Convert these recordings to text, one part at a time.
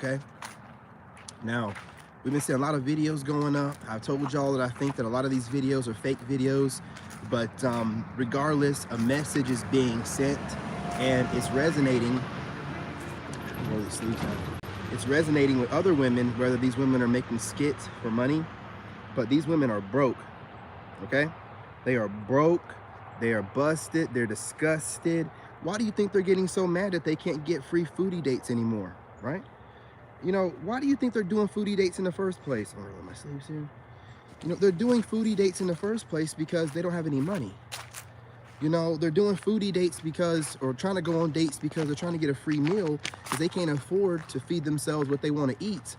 okay? Now, we've been seeing a lot of videos going up. I've told y'all that I think that a lot of these videos are fake videos, but regardless, a message is being sent and it's resonating. It's resonating with other women, whether these women are making skits for money, but these women are broke, okay? They are broke, they are busted, they're disgusted. Why do you think they're getting so mad that they can't get free foodie dates anymore, right? You know, why do you think they're doing foodie dates in the first place? Oh, my sleeves here. You know, they're doing foodie dates in the first place because they don't have any money. You know, they're doing foodie dates because, or trying to go on dates because they're trying to get a free meal because they can't afford to feed themselves what they want to eat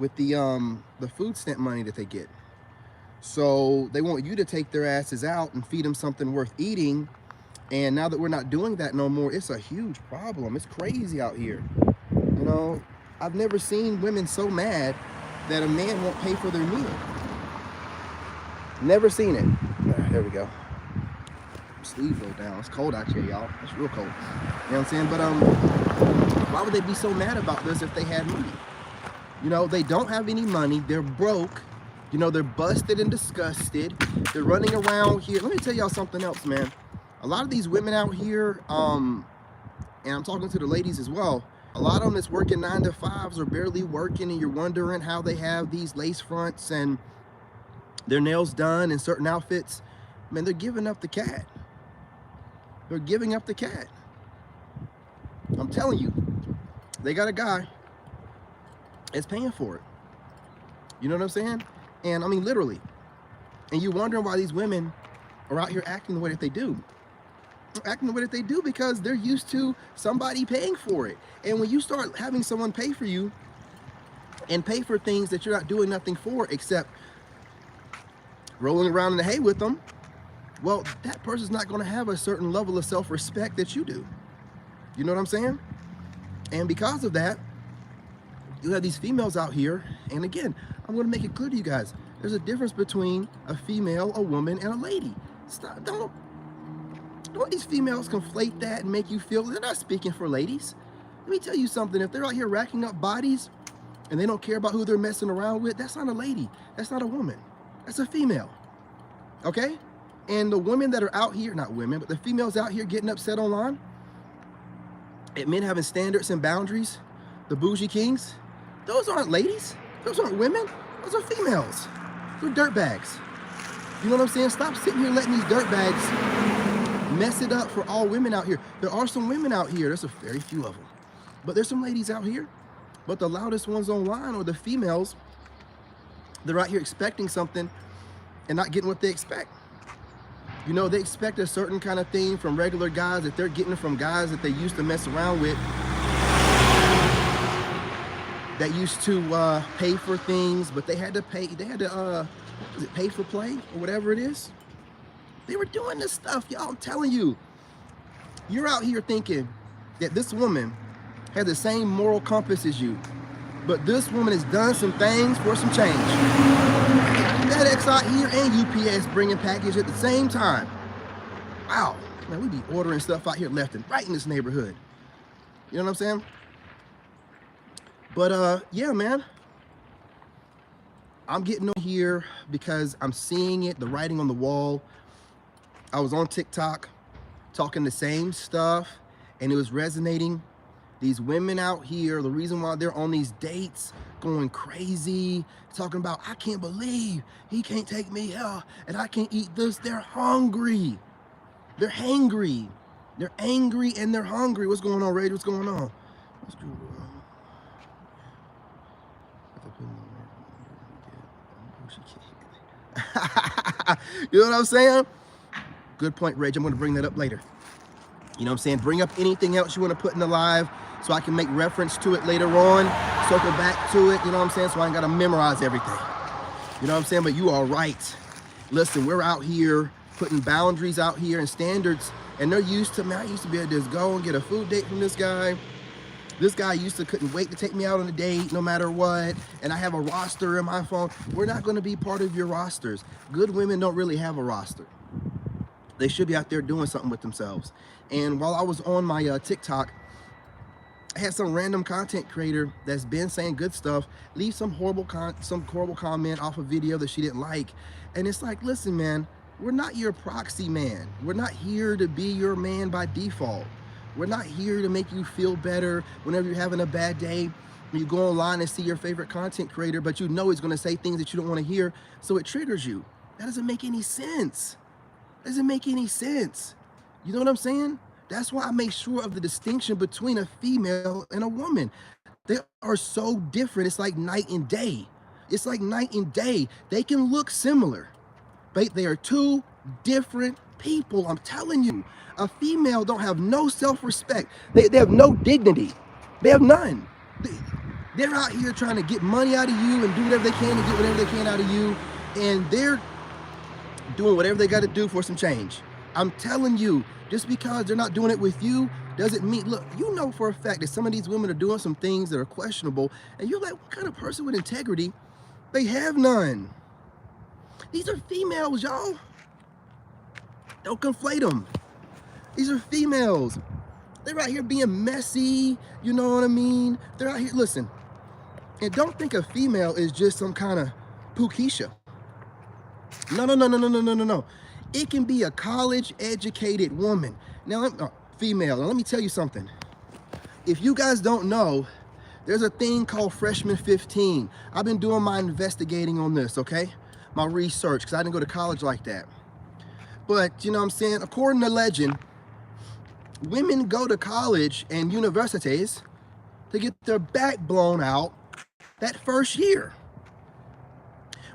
with the food stamp money that they get. So they want you to take their asses out and feed them something worth eating. And now that we're not doing that no more, it's a huge problem. It's crazy out here. You know, I've never seen women so mad that a man won't pay for their meal. Never seen it. There we go. Sleeve roll down. It's cold out here, y'all. It's real cold. You know what I'm saying? But why would they be so mad about this if they had money? You know, they don't have any money. They're broke. You know, they're busted and disgusted. They're running around here. Let me tell y'all something else, man. A lot of these women out here, and I'm talking to the ladies as well, a lot of them that's working 9 to 5s or barely working, and you're wondering how they have these lace fronts and their nails done and certain outfits. Man, they're giving up the cat. They're giving up the cat. I'm telling you, they got a guy that's paying for it. You know what I'm saying? And I mean, literally. And you're wondering why these women are out here acting the way that they do. They're acting the way that they do because they're used to somebody paying for it. And when you start having someone pay for you and pay for things that you're not doing nothing for except rolling around in the hay with them, well, that person's not going to have a certain level of self-respect that you do. You know what I'm saying? And because of that, you have these females out here. And again, I'm going to make it clear to you guys, there's a difference between a female, a woman, and a lady. Stop, don't these females conflate that and make you feel they're not speaking for ladies. Let me tell you something. If they're out here racking up bodies and they don't care about who they're messing around with, that's not a lady. That's not a woman. That's a female. Okay? And the women that are out here, not women, but the females out here getting upset online at men having standards and boundaries, the bougie kings, those aren't ladies. Those aren't women. Those are females. They're dirtbags. You know what I'm saying? Stop sitting here letting these dirtbags mess it up for all women out here. There are some women out here. There's a very few of them. But there's some ladies out here. But the loudest ones online are the females. They're out here expecting something and not getting what they expect. You know, they expect a certain kind of thing from regular guys that they're getting from guys that they used to mess around with, that used to pay for things, but they had to pay, was it pay for play or whatever it is? They were doing this stuff, y'all. I'm telling you, you're out here thinking that this woman had the same moral compass as you, but this woman has done some things for some change. FedEx out here and UPS bringing package at the same time. Wow, man, we be ordering stuff out here left and right in this neighborhood. You know what I'm saying? But yeah, man, I'm getting on here because I'm seeing it, the writing on the wall. I was on TikTok talking the same stuff and it was resonating. These women out here, the reason why they're on these dates going crazy, talking about, I can't believe he can't take me here and I can't eat this. They're hungry. They're hangry. They're angry and they're hungry. What's going on, Ray? What's going on? You know what I'm saying? Good point, Rage. I'm going to bring that up later. You know what I'm saying? Bring up anything else you want to put in the live so I can make reference to it later on, circle back to it, you know what I'm saying? So I ain't got to memorize everything. You know what I'm saying? But you are right. Listen, we're out here putting boundaries out here and standards, and they're used to, man, I used to be able to just go and get a food date from this guy. This guy couldn't wait to take me out on a date no matter what, and I have a roster in my phone. We're not going to be part of your rosters. Good women don't really have a roster. They should be out there doing something with themselves. And while I was on my TikTok, I had some random content creator that's been saying good stuff leave some horrible comment off a video that she didn't like, and it's like, listen, man, we're not your proxy man. We're not here to be your man by default. We're not here to make you feel better whenever you're having a bad day. When you go online and see your favorite content creator, but you know he's going to say things that you don't want to hear, so it triggers you. That doesn't make any sense. Doesn't make any sense. You know what I'm saying? That's why I make sure of the distinction between a female and a woman. They are so different. It's like night and day. It's like night and day. They can look similar, but they are two different people. I'm telling you, a female don't have no self-respect. They have no dignity. They have none. They're out here trying to get money out of you and do whatever they can to get whatever they can out of you. And they're doing whatever they got to do for some change. I'm telling you, just because they're not doing it with you doesn't mean, look, you know for a fact that some of these women are doing some things that are questionable, and you're like, what kind of person with integrity? They have none. These are females, y'all. Don't conflate them. These are females. They're out here being messy, you know what I mean? They're out here, listen, and don't think a female is just some kind of Pukisha. No. It can be a college-educated woman. Now, female. Now, let me tell you something. If you guys don't know, there's a thing called Freshman 15. I've been doing my investigating on this, okay? My research, because I didn't go to college like that. But, you know what I'm saying? According to legend, women go to college and universities to get their back blown out that first year,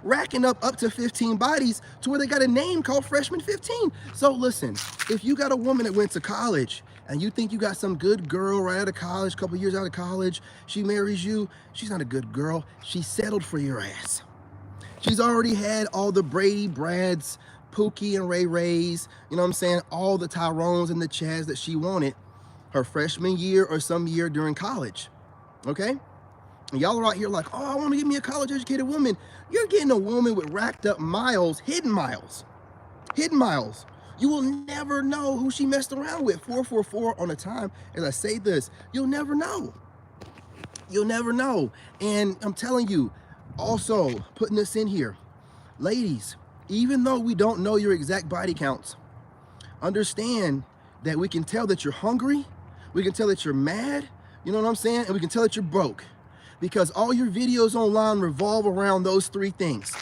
racking up to 15 bodies to where they got a name called Freshman 15. So listen, if you got a woman that went to college and you think you got some good girl right out of college, a couple years out of college, she marries you, she's not a good girl. She settled for your ass. She's already had all the Brady Brads, Pookie and Ray Rays, you know what I'm saying, all the Tyrones and the Chads that she wanted her freshman year or some year during college, okay? And y'all are out here like, oh, I want to get me a college-educated woman. You're getting a woman with racked up miles, hidden miles. You will never know who she messed around with. 444 on a time. As I say this, you'll never know. You'll never know. And I'm telling you, also putting this in here, ladies, even though we don't know your exact body counts, understand that we can tell that you're hungry, we can tell that you're mad, you know what I'm saying? And we can tell that you're broke. Because all your videos online revolve around those three things.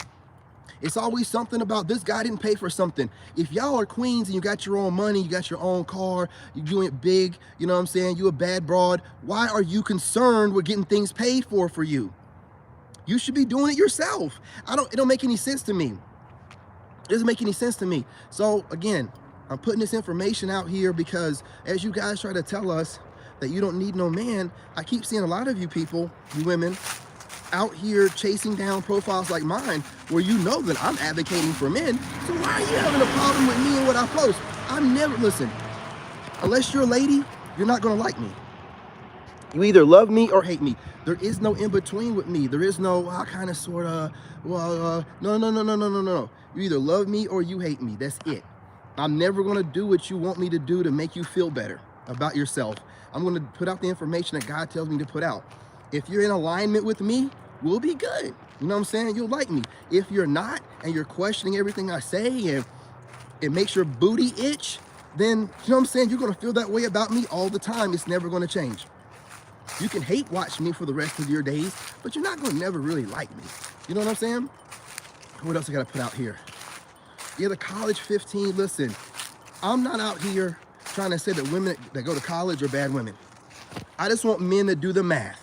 It's always something about this guy didn't pay for something. If y'all are queens and you got your own money, you got your own car, you're doing it big, you know what I'm saying? You a bad broad. Why are you concerned with getting things paid for you? You should be doing it yourself. It don't make any sense to me. It doesn't make any sense to me. So again, I'm putting this information out here because as you guys try to tell us that you don't need no man, I keep seeing a lot of you people, you women, out here chasing down profiles like mine where you know that I'm advocating for men. So why are you having a problem with me and what I post? listen, unless you're a lady, you're not gonna like me. You either love me or hate me. There is no in between with me. There is no kind of, sort of, no. You either love me or you hate me. That's it. I'm never gonna do what you want me to do to make you feel better about yourself. I'm going to put out the information that God tells me to put out. If you're in alignment with me, we'll be good. You know what I'm saying? You'll like me. If you're not, and you're questioning everything I say, and it makes your booty itch, then, you know what I'm saying? You're going to feel that way about me all the time. It's never going to change. You can hate watch me for the rest of your days, but you're not going to never really like me. You know what I'm saying? What else I got to put out here? Yeah, the college 15. Listen, I'm not out here trying to say that women that go to college are bad women. I just want men to do the math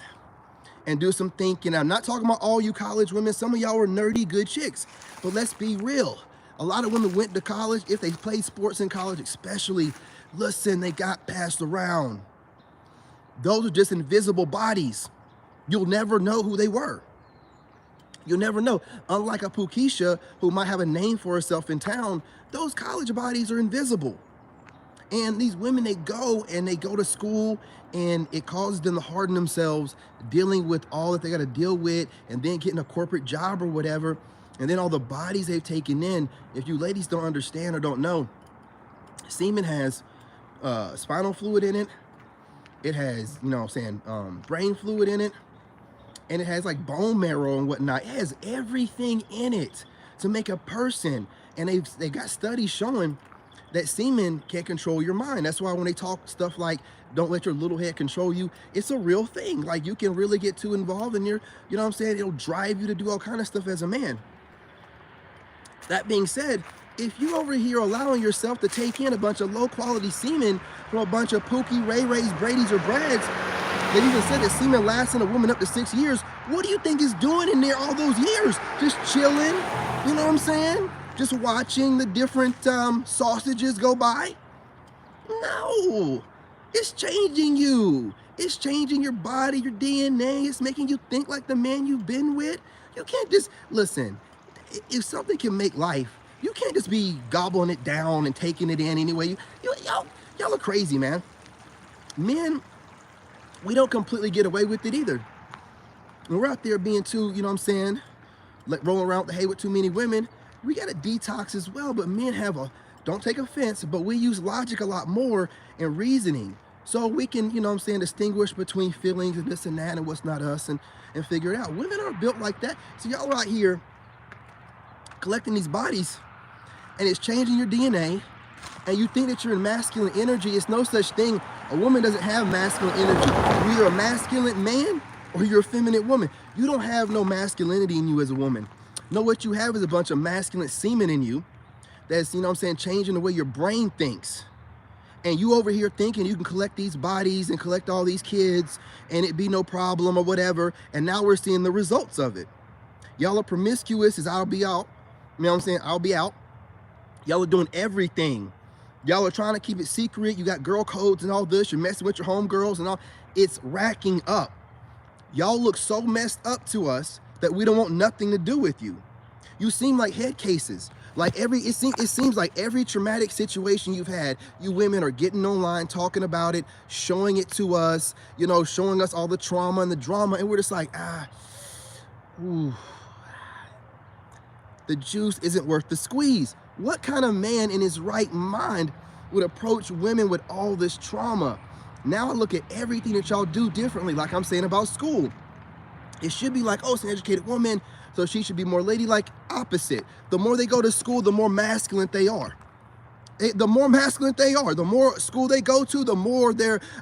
and do some thinking. I'm not talking about all you college women. Some of y'all are nerdy, good chicks. But let's be real. A lot of women went to college. If they played sports in college especially, listen, they got passed around. Those are just invisible bodies. You'll never know who they were. You'll never know. Unlike a Pukisha who might have a name for herself in town, those college bodies are invisible. And these women, they go to school, and it causes them to harden themselves, dealing with all that they got to deal with, and then getting a corporate job or whatever, and then all the bodies they've taken in. If you ladies don't understand or don't know, semen has spinal fluid in it, It has, you know what I'm saying, brain fluid in it. And it has like bone marrow and whatnot. It has everything in it to make a person. And they got studies showing that semen can control your mind. That's why when they talk stuff like, don't let your little head control you, it's a real thing. Like, you can really get too involved in your, you know what I'm saying? It'll drive you to do all kind of stuff as a man. That being said, if you over here allowing yourself to take in a bunch of low quality semen from a bunch of Pookie, Ray Rays, Brady's, or Brads, they even said that semen lasts in a woman up to 6 years. What do you think it's doing in there all those years? Just chilling, you know what I'm saying? Just watching the different sausages go by? No, it's changing you. It's changing your body, your DNA. It's making you think like the man you've been with. You can't just, listen, if something can make life, you can't just be gobbling it down and taking it in anyway. Y'all are crazy, man. Men, we don't completely get away with it either. When we're out there being too, you know what I'm saying, like rolling around the hay with too many women, we got to detox as well. But men have don't take offense, but we use logic a lot more and reasoning. So we can, you know what I'm saying, distinguish between feelings and this and that and what's not us and figure it out. Women aren't built like that. So y'all are out here collecting these bodies and it's changing your DNA. And you think that you're in masculine energy. It's no such thing. A woman doesn't have masculine energy. You're either a masculine man or you're a feminine woman. You don't have no masculinity in you as a woman. No, what you have is a bunch of masculine semen in you that's, you know what I'm saying, changing the way your brain thinks. And you over here thinking you can collect these bodies and collect all these kids and it be no problem or whatever. And now we're seeing the results of it. Y'all are promiscuous as I'll be out. You know what I'm saying? I'll be out. Y'all are doing everything. Y'all are trying to keep it secret. You got girl codes and all this. You're messing with your homegirls and all. It's racking up. Y'all look so messed up to us that we don't want nothing to do with you. You seem like head cases. Like it seems like every traumatic situation you've had, you women are getting online, talking about it, showing it to us, you know, showing us all the trauma and the drama. And we're just like, ooh, the juice isn't worth the squeeze. What kind of man in his right mind would approach women with all this trauma? Now I look at everything that y'all do differently, like I'm saying about school. It should be like, oh, it's an educated woman, so she should be more ladylike. Opposite. The more they go to school, the more masculine they are. The more masculine they are, the more school they go to, the more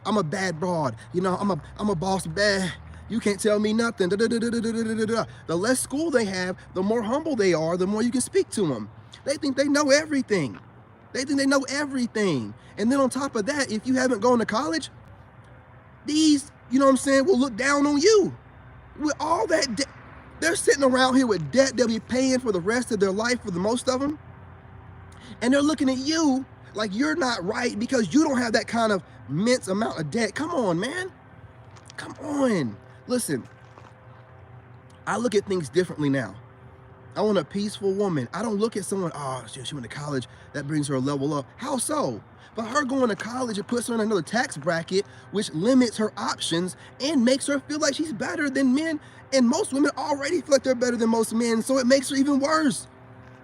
I'm a bad broad. You know, I'm a boss bad. You can't tell me nothing. The less school they have, the more humble they are, the more you can speak to them. They think they know everything. They think they know everything. And then on top of that, if you haven't gone to college, these, you know what I'm saying, will look down on you. With all that debt, they're sitting around here with debt they'll be paying for the rest of their life for the most of them. And they're looking at you like you're not right because you don't have that kind of immense amount of debt. Come on, man. Come on. Listen, I look at things differently now. I want a peaceful woman. I don't look at someone, oh, she went to college, that brings her a level up. How so? But her going to college, it puts her in another tax bracket, which limits her options and makes her feel like she's better than men. And most women already feel like they're better than most men, so it makes her even worse.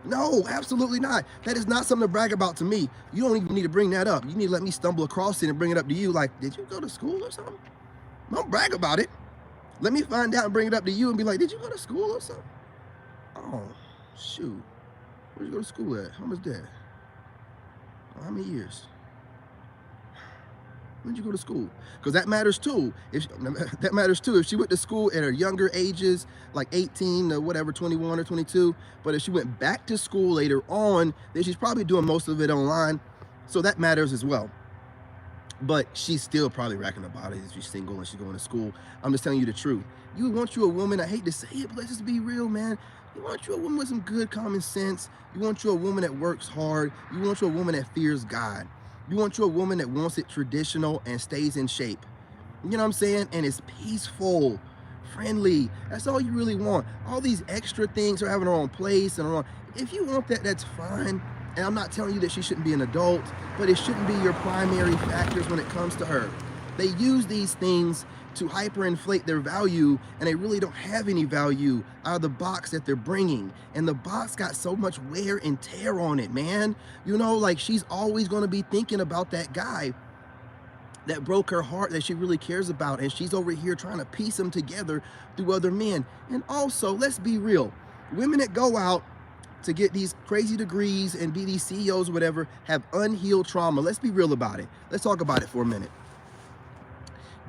No, absolutely not. That is not something to brag about to me. You don't even need to bring that up. You need to let me stumble across it and bring it up to you like, did you go to school or something? Don't brag about it. Let me find out and bring it up to you and be like, did you go to school or something? Oh, shoot. Where'd you go to school at? How much that? How many years? When did you go to school? Because that matters too. That matters too. If she went to school at her younger ages, like 18 or whatever, 21 or 22, but if she went back to school later on, then she's probably doing most of it online. So that matters as well. But she's still probably racking her body if she's single and she's going to school. I'm just telling you the truth. You want you a woman, I hate to say it, but let's just be real, man. You want you a woman with some good common sense. You want you a woman that works hard. You want you a woman that fears God. You want you a woman that wants it traditional and stays in shape. You know what I'm saying? And it's peaceful, friendly. That's all you really want. All these extra things are having her own place and her own. If you want that, that's fine. And I'm not telling you that she shouldn't be an adult, but it shouldn't be your primary factors when it comes to her. They use these things to hyperinflate their value, and they really don't have any value out of the box that they're bringing. And the box got so much wear and tear on it, man. You know, like she's always going to be thinking about that guy. that broke her heart, that she really cares about, and she's over here trying to piece them together through other men. And also, let's be real, women that go out to get these crazy degrees and be these CEOs or whatever have unhealed trauma. Let's be real about it. Let's talk about it for a minute.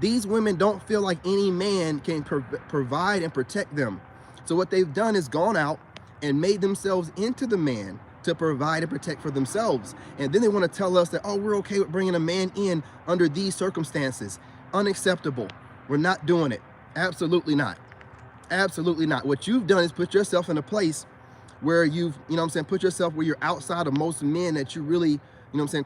These women don't feel like any man can provide and protect them. So what they've done is gone out and made themselves into the man to provide and protect for themselves. And then they want to tell us that, oh, we're okay with bringing a man in under these circumstances. Unacceptable. We're not doing it. Absolutely not. Absolutely not. What you've done is put yourself in a place where you've, put yourself where you're outside of most men that you really,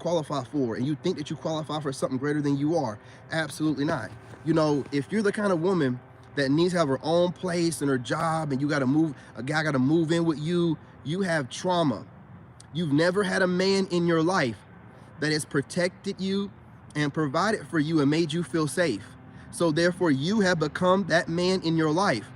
qualify for, and you think that you qualify for something greater than you are. Absolutely not. If you're the kind of woman that needs to have her own place and her job, and you got to move, a guy got to move in with you, you have trauma. You've never had a man in your life that has protected you and provided for you and made you feel safe. So therefore, you have become that man in your life.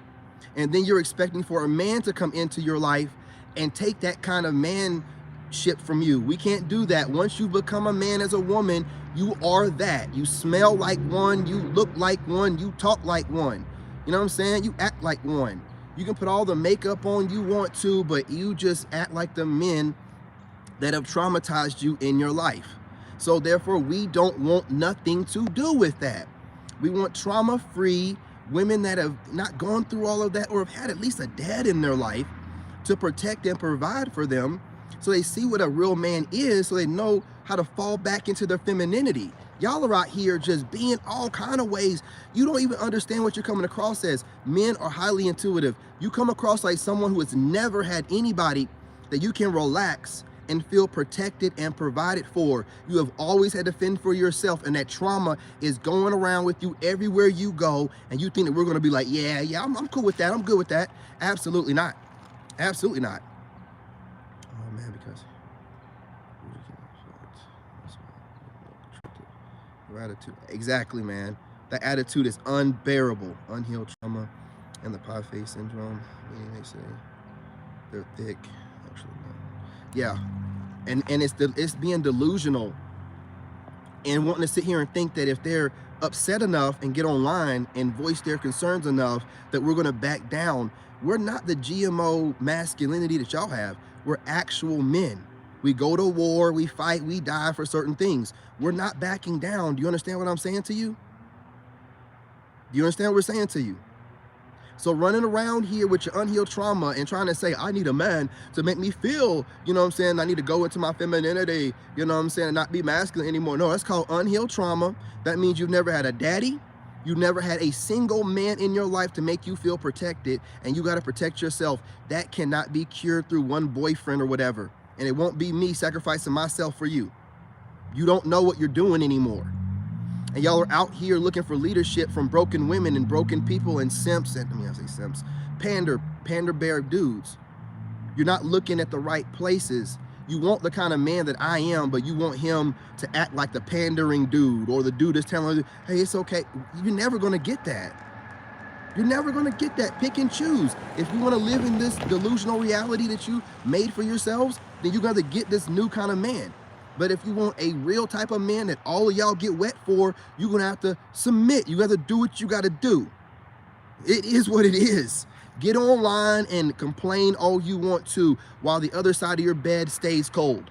And then you're expecting for a man to come into your life and take that kind of manship from you. We can't do that. Once you become a man as a woman, you are that. You smell like one, you look like one, you talk like one. You know what I'm saying? You act like one. You can put all the makeup on you want to, but you just act like the men that have traumatized you in your life. So therefore, we don't want nothing to do with that. We want trauma-free women that have not gone through all of that, or have had at least a dad in their life to protect and provide for them, so they see what a real man is, so they know how to fall back into their femininity. Y'all are out here just being all kind of ways. You don't even understand what you're coming across as. Men are highly intuitive. You come across like someone who has never had anybody that you can relax and feel protected and provided for. You have always had to fend for yourself, and that trauma is going around with you everywhere you go, and you think that we're going to be like, yeah, I'm cool with that, I'm good with that. Absolutely not. Absolutely not. Oh man, because your attitude. Exactly, man. That attitude is unbearable. Unhealed trauma and the pie face syndrome. Meaning they say they're thick. Actually, no. Yeah, and it's being delusional and wanting to sit here and think that if they're upset enough and get online and voice their concerns enough that we're going to back down. We're not the GMO masculinity that y'all have. We're actual men. We go to war, we fight, we die for certain things. We're not backing down. Do you understand what I'm saying to you? Do you understand what we're saying to you? So running around here with your unhealed trauma and trying to say, I need a man to make me feel, I need to go into my femininity, and not be masculine anymore. No, that's called unhealed trauma. That means you've never had a daddy. You never had a single man in your life to make you feel protected, and you got to protect yourself. That cannot be cured through one boyfriend or whatever. And it won't be me sacrificing myself for you. You don't know what you're doing anymore. And y'all are out here looking for leadership from broken women and broken people and simps, and I say simps, pander bear dudes. You're not looking at the right places. You want the kind of man that I am, but you want him to act like the pandering dude, or the dude that's telling you, hey, it's okay. You're never going to get that. You're never going to get that. Pick and choose. If you want to live in this delusional reality that you made for yourselves, then you're going to get this new kind of man. But if you want a real type of man that all of y'all get wet for, you're going to have to submit. You got to do what you got to do. It is what it is. Get online and complain all you want to while the other side of your bed stays cold.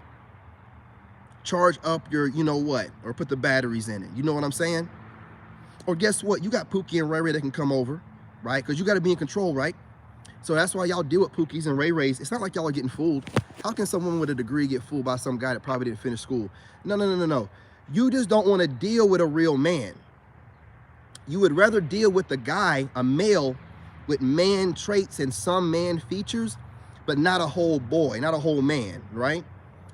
Charge up your, or put the batteries in it. You know what I'm saying? Or guess what? You got Pookie and Ray Ray that can come over, right? Because you got to be in control, right? So that's why y'all deal with Pookies and Ray Rays. It's not like y'all are getting fooled. How can someone with a degree get fooled by some guy that probably didn't finish school? No. You just don't want to deal with a real man. You would rather deal with the guy, a male, with man traits and some man features, but not a whole boy, not a whole man, right?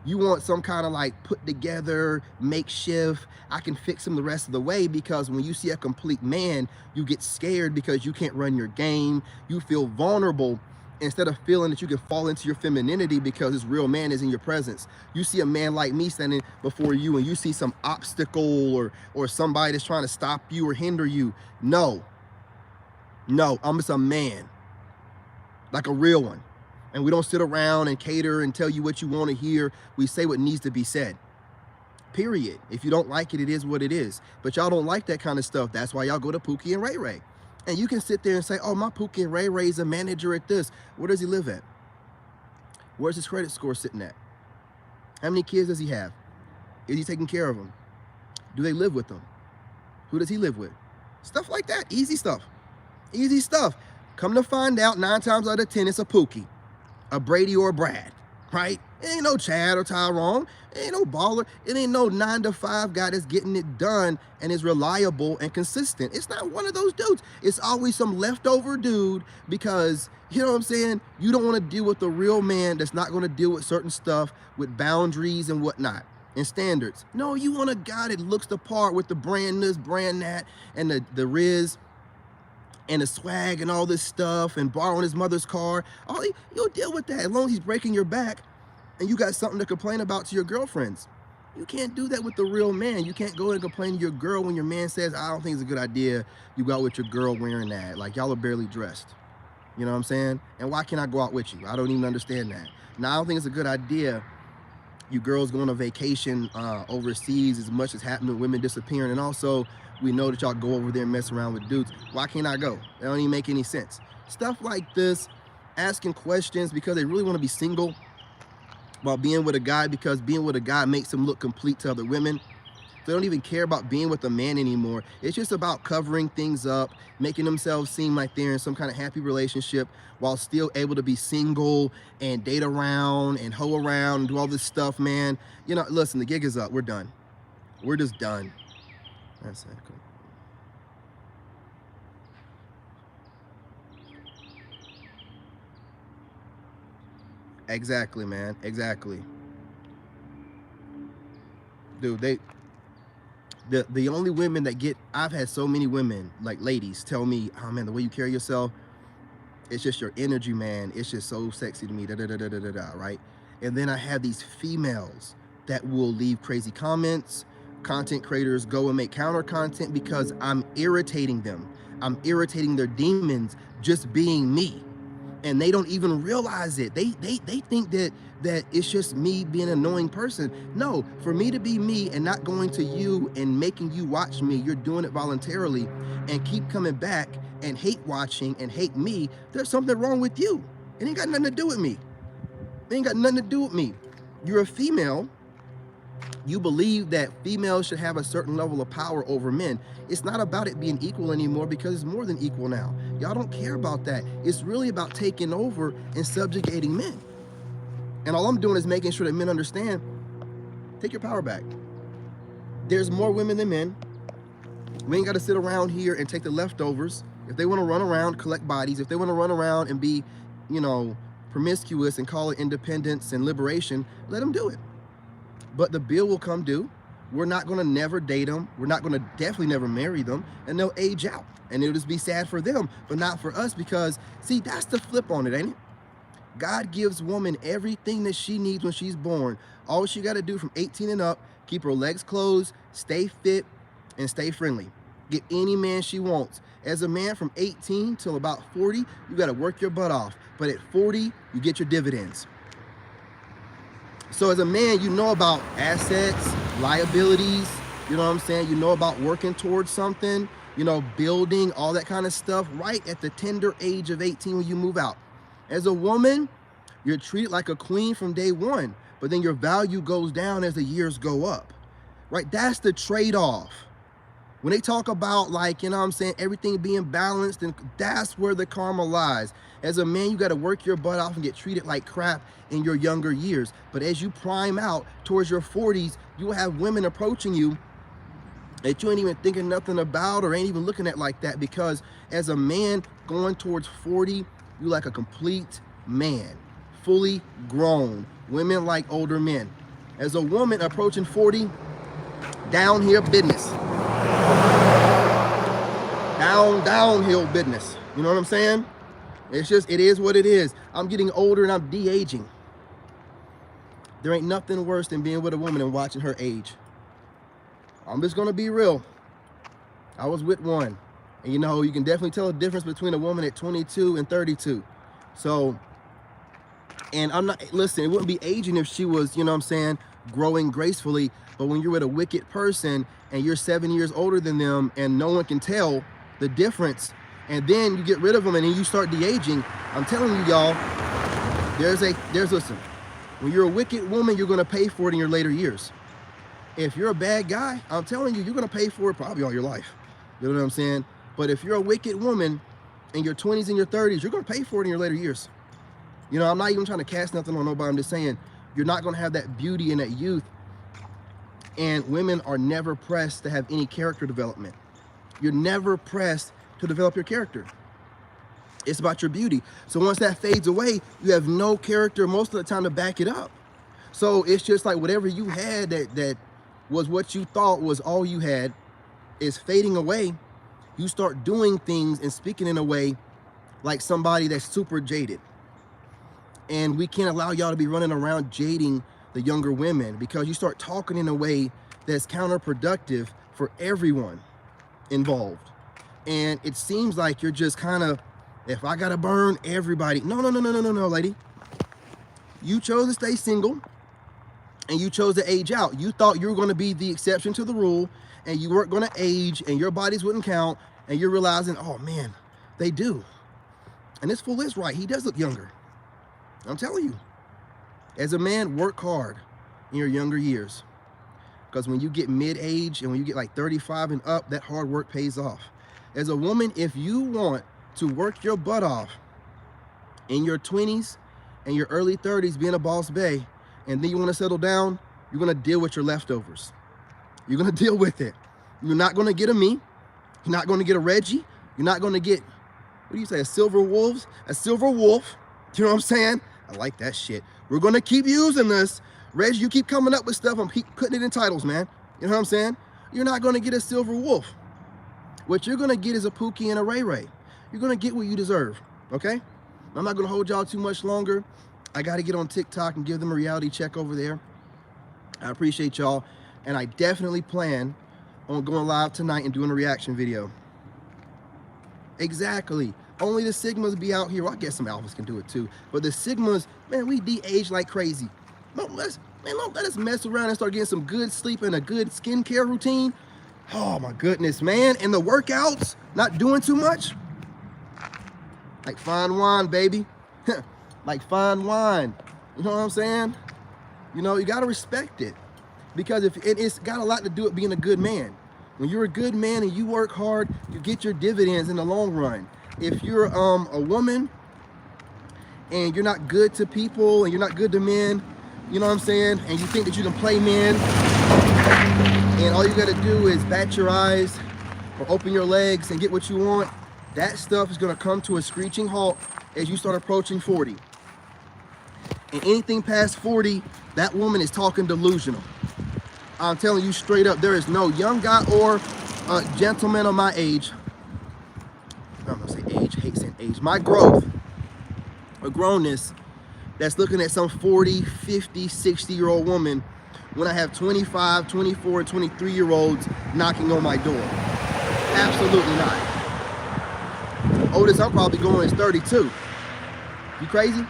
You want some kind of like put together, makeshift, I can fix him the rest of the way, because when you see a complete man, you get scared because you can't run your game. You feel vulnerable instead of feeling that you can fall into your femininity because this real man is in your presence. You see a man like me standing before you and you see some obstacle or somebody that's trying to stop you or hinder you. No, I'm just a man, like a real one. And we don't sit around and cater and tell you what you want to hear. We say what needs to be said. period. If you don't like it, it is what it is. But y'all don't like that kind of stuff. That's why y'all go to Pookie and Ray Ray. And you can sit there and say, oh, my Pookie and Ray Ray's a manager at this. Where does he live at? Where's his credit score sitting at? How many kids does he have? Is he taking care of them? Do they live with them? Who does he live with? Stuff like that. Easy stuff. Easy stuff. Come to find out, 9 times out of 10, it's a Pookie, a Brady or a Brad, right? It ain't no Chad or Tyrone. It ain't no baller. It ain't no 9-to-5 guy that's getting it done and is reliable and consistent. It's not one of those dudes. It's always some leftover dude because, you know what I'm saying, you don't want to deal with a real man that's not going to deal with certain stuff, with boundaries and whatnot and standards. No, you want a guy that looks the part with the brand this, brand that, and the Riz and the swag and all this stuff and borrowing his mother's car. You'll deal with that as long as he's breaking your back and you got something to complain about to your girlfriends. You can't do that with the real man. You can't go and complain to your girl when your man says, I don't think it's a good idea you go out with your girl wearing that. Like, y'all are barely dressed. You know what I'm saying? And why can't I go out with you? I don't even understand that. Now, I don't think it's a good idea you girls go on a vacation overseas as much as happened with women disappearing. And also, we know that y'all go over there and mess around with dudes. Why can't I go? That don't even make any sense. Stuff like this, asking questions because they really want to be single about being with a guy because being with a guy makes them look complete to other women. They don't even care about being with a man anymore. It's just about covering things up, making themselves seem like they're in some kind of happy relationship while still able to be single and date around and hoe around and do all this stuff, man. You know, listen, the gig is up. We're done. We're just done. That's it. Cool. Exactly, man. Exactly. Dude, the only women that get, I've had so many women, like ladies, tell me, oh man, the way you carry yourself, it's just your energy, man. It's just so sexy to me, right? And then I have these females that will leave crazy comments. Content creators go and make counter content because I'm irritating them. I'm irritating their demons just being me. And they don't even realize it. They think that it's just me being an annoying person. No, for me to be me and not going to you and making you watch me, you're doing it voluntarily and keep coming back and hate watching and hate me, there's something wrong with you. It ain't got nothing to do with me. It ain't got nothing to do with me. You're a female. You believe that females should have a certain level of power over men. It's not about it being equal anymore because it's more than equal now. Y'all don't care about that. It's really about taking over and subjugating men. And all I'm doing is making sure that men understand, take your power back. There's more women than men. We ain't got to sit around here and take the leftovers. If they want to run around, collect bodies, if they want to run around and be, you know, promiscuous and call it independence and liberation, let them do it. But the bill will come due. We're not going to never date them. We're not going to definitely never marry them. And they'll age out. And it'll just be sad for them, but not for us because, see, that's the flip on it, ain't it? God gives woman everything that she needs when she's born. All she got to do from 18 and up, keep her legs closed, stay fit, and stay friendly. Get any man she wants. As a man from 18 till about 40, you got to work your butt off. But at 40, you get your dividends. So as a man, you know about assets, liabilities, you know what I'm saying? You know about working towards something, you know, building, all that kind of stuff right at the tender age of 18 when you move out. As a woman, you're treated like a queen from day one, but then your value goes down as the years go up, right? That's the trade-off. When they talk about, like, you know what I'm saying, everything being balanced, and that's where the karma lies. As a man, you got to work your butt off and get treated like crap in your younger years. But as you prime out towards your 40s, you will have women approaching you that you ain't even thinking nothing about or ain't even looking at like that, because as a man going towards 40, you like a complete man, fully grown. Women like older men. As a woman approaching 40, down here business. Downhill business. You know what I'm saying? It's just, it is what it is. I'm getting older and I'm de-aging. There ain't nothing worse than being with a woman and watching her age. I'm just gonna be real. I was with one. And you know, you can definitely tell the difference between a woman at 22 and 32. So, and I'm not, listen, it wouldn't be aging if she was, you know what I'm saying, growing gracefully. But when you're with a wicked person and you're 7 years older than them and no one can tell the difference, and then you get rid of them and then you start de-aging, I'm telling you, y'all, listen, when you're a wicked woman, you're gonna pay for it in your later years. If you're a bad guy, I'm telling you, you're gonna pay for it probably all your life. You know what I'm saying? But if you're a wicked woman in your 20s and your 30s, you're gonna pay for it in your later years. You know, I'm not even trying to cast nothing on nobody. I'm just saying, you're not gonna have that beauty and that youth. And women are never pressed to have any character development. You're never pressed to develop your character. It's about your beauty. So once that fades away, you have no character most of the time to back it up. So it's just like whatever you had that was what you thought was all you had is fading away. You start doing things and speaking in a way like somebody that's super jaded. And we can't allow y'all to be running around jading the younger women, because you start talking in a way that's counterproductive for everyone involved. And it seems like you're just kind of, if I gotta burn everybody. No, lady. You chose to stay single and you chose to age out. You thought you were gonna be the exception to the rule and you weren't gonna age and your bodies wouldn't count, and you're realizing, oh man, they do. And this fool is right, he does look younger. I'm telling you. As a man, work hard in your younger years, because when you get mid-age and when you get like 35 and up, that hard work pays off. As a woman, if you want to work your butt off in your 20s and your early 30s being a boss bae, and then you want to settle down, you're going to deal with your leftovers. You're going to deal with it. You're not going to get a me. You're not going to get a Reggie. You're not going to get, what do you say, a silver wolf? A silver wolf. You know what I'm saying? I like that shit. We're going to keep using this. Reg, you keep coming up with stuff. I'm keep putting it in titles, man. You know what I'm saying? You're not going to get a silver wolf. What you're going to get is a Pookie and a Ray Ray. You're going to get what you deserve, okay? I'm not going to hold y'all too much longer. I got to get on TikTok and give them a reality check over there. I appreciate y'all. And I definitely plan on going live tonight and doing a reaction video. Exactly. Only the Sigmas be out here. Well, I guess some alphas can do it too. But the Sigmas, man, we de-age like crazy. Don't let us mess around and start getting some good sleep and a good skincare routine. Oh my goodness, man. And the workouts, not doing too much. Like fine wine, baby. Like fine wine. You know what I'm saying? You know, you got to respect it. Because it's got a lot to do with being a good man. When you're a good man and you work hard, you get your dividends in the long run. If you're a woman and you're not good to people and you're not good to men, you know what I'm saying, and you think that you can play men, and all you got to do is bat your eyes or open your legs and get what you want, that stuff is going to come to a screeching halt as you start approaching 40. And anything past 40, that woman is talking delusional. I'm telling you straight up, there is no young guy or gentleman of my age, I'm gonna say age, hate saying age, my growth or grownness, that's looking at some 40, 50, 60-year-old woman when I have 25, 24, and 23-year-olds knocking on my door. Absolutely not. Oldest I'm probably going is 32. You crazy? You know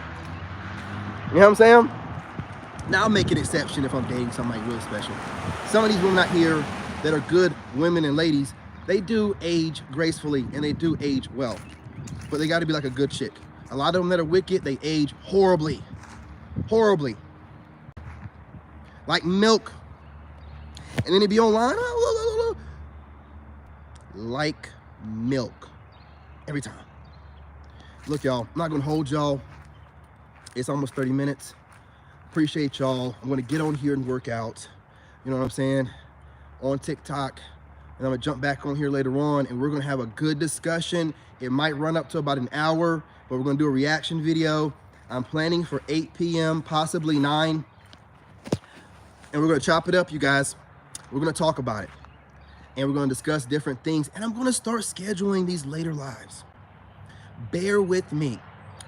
what I'm saying? Now I'll make an exception if I'm dating somebody real special. Some of these women out here that are good women and ladies, they do age gracefully and they do age well, but they got to be like a good chick. A lot of them that are wicked, they age horribly, horribly, like milk. And then they be online, like milk, every time. Look, y'all, I'm not gonna hold y'all. It's almost 30 minutes. Appreciate y'all. I'm gonna get on here and work out, you know what I'm saying, on TikTok. And I'm gonna jump back on here later on and we're gonna have a good discussion. It might run up to about an hour, but we're gonna do a reaction video. I'm planning for 8 p.m., possibly 9. And we're gonna chop it up, you guys. We're gonna talk about it. And we're gonna discuss different things. And I'm gonna start scheduling these later lives. Bear with me.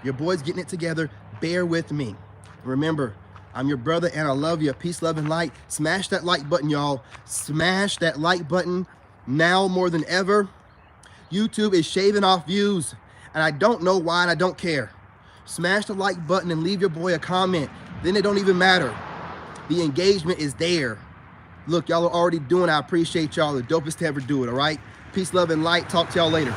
Your boy's getting it together. Bear with me. Remember, I'm your brother and I love you. Peace, love, and light. Smash that like button, y'all. Smash that like button now more than ever. YouTube is shaving off views and I don't know why and I don't care. Smash the like button and leave your boy a comment. Then it don't even matter. The engagement is there. Look, y'all are already doing it. I appreciate y'all. The dopest to ever do it, all right? Peace, love, and light. Talk to y'all later.